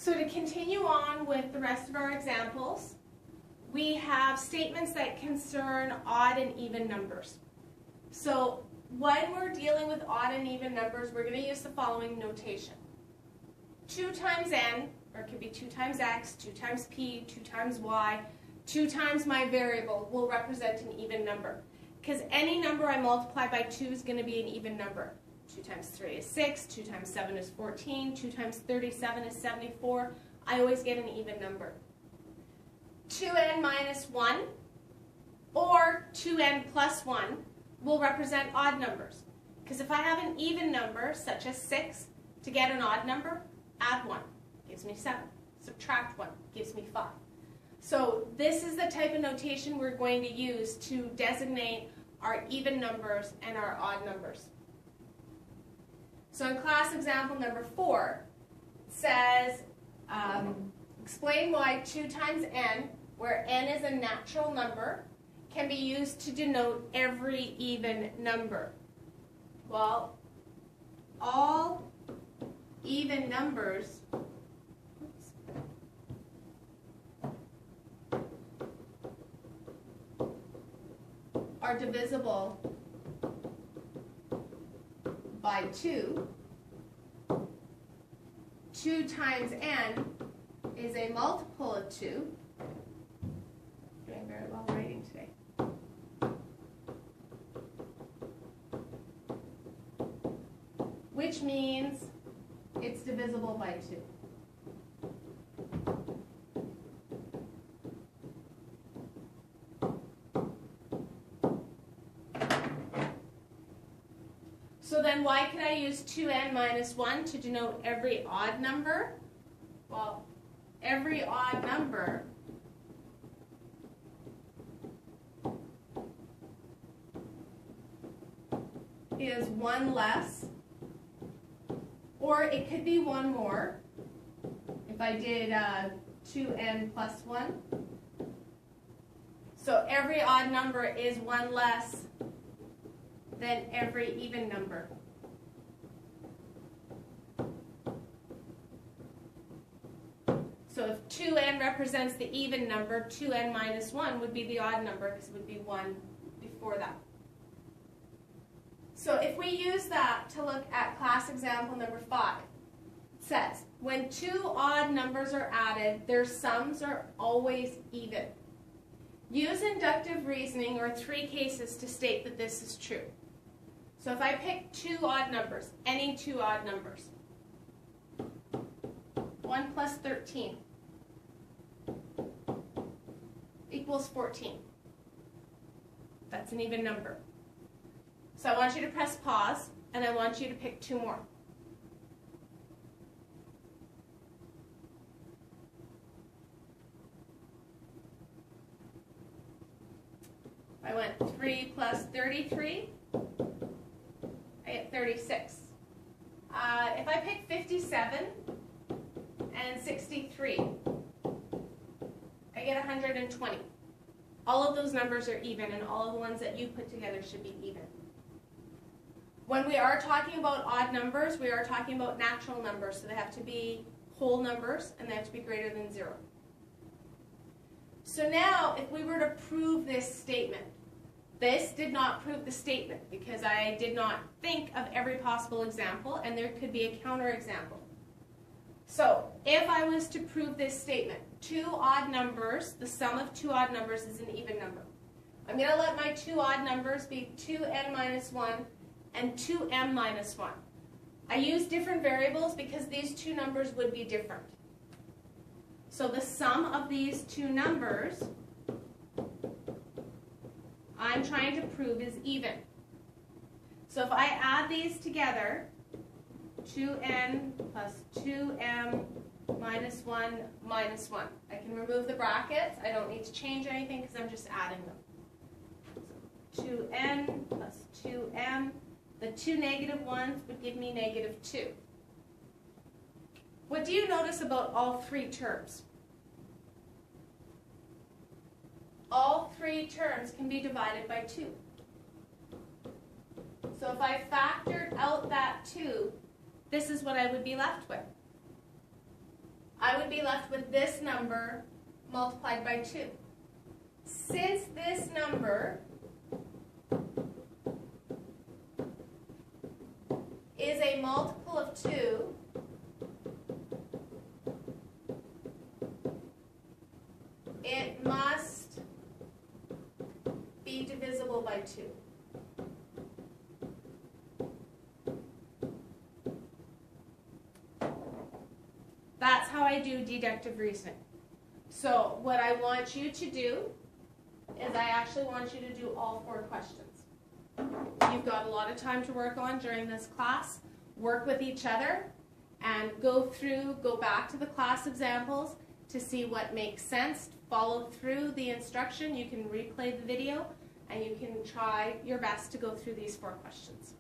So to continue on with the rest of our examples, we have statements that concern odd and even numbers. So when we're dealing with odd and even numbers, we're going to use the following notation. 2 times n, or it could be 2 times x, 2 times p, 2 times y, 2 times my variable will represent an even number. Because any number I multiply by 2 is going to be an even number. 2 times 3 is 6, 2 times 7 is 14, 2 times 37 is 74. I always get an even number. 2n minus 1 or 2n plus 1 will represent odd numbers. Because if I have an even number, such as 6, to get an odd number, add 1, gives me 7. Subtract 1, gives me 5. So this is the type of notation we're going to use to designate our even numbers and our odd numbers. So in class example number 4, it says, explain why 2 times n, where n is a natural number, can be used to denote every even number. Well, all even numbers are divisible by 2. 2 times n is a multiple of 2. Doing very well writing today. Which means it's divisible by 2. So then why could I use 2n minus 1 to denote every odd number? Well, every odd number is 1 less, or it could be 1 more if I did 2n plus 1. So every odd number is 1 less than every even number. So if 2n represents the even number, 2n minus 1 would be the odd number because it would be 1 before that. So if we use that to look at class example number 5, it says, when 2 odd numbers are added, their sums are always even. Use inductive reasoning or 3 cases to state that this is true. So if I pick 2 odd numbers, any 2 odd numbers, 1 plus 13 equals 14. That's an even number. So I want you to press pause, and I want you to pick 2 more. I went 3 plus 33. I get 36. If I pick 57 and 63, I get 120. All of those numbers are even, and all of the ones that you put together should be even. When we are talking about odd numbers, we are talking about natural numbers, so they have to be whole numbers, and they have to be greater than 0. So now, if we were to prove this statement, this did not prove the statement because I did not think of every possible example, and there could be a counterexample. So if I was to prove this statement, 2 odd numbers, the sum of 2 odd numbers is an even number. I'm going to let my 2 odd numbers be 2n minus 1 and 2m minus 1. I use different variables because these 2 numbers would be different. So the sum of these 2 numbers I'm trying to prove is even. So if I add these together, 2n plus 2m minus 1 minus 1. I can remove the brackets. I don't need to change anything because I'm just adding them. So 2n plus 2m. The 2 negative ones would give me negative 2. What do you notice about all 3 terms? All 3 terms can be divided by 2. So if I factored out that 2, this is what I would be left with. I would be left with this number multiplied by 2. Since this number is a multiple of 2, it must be divisible by 2. That's how I do deductive reasoning. So what I want you to do is I actually want you to do all 4 questions. You've got a lot of time to work on during this class. Work with each other and go back to the class examples to see what makes sense. Follow through the instruction. You can replay the video and you can try your best to go through these 4 questions.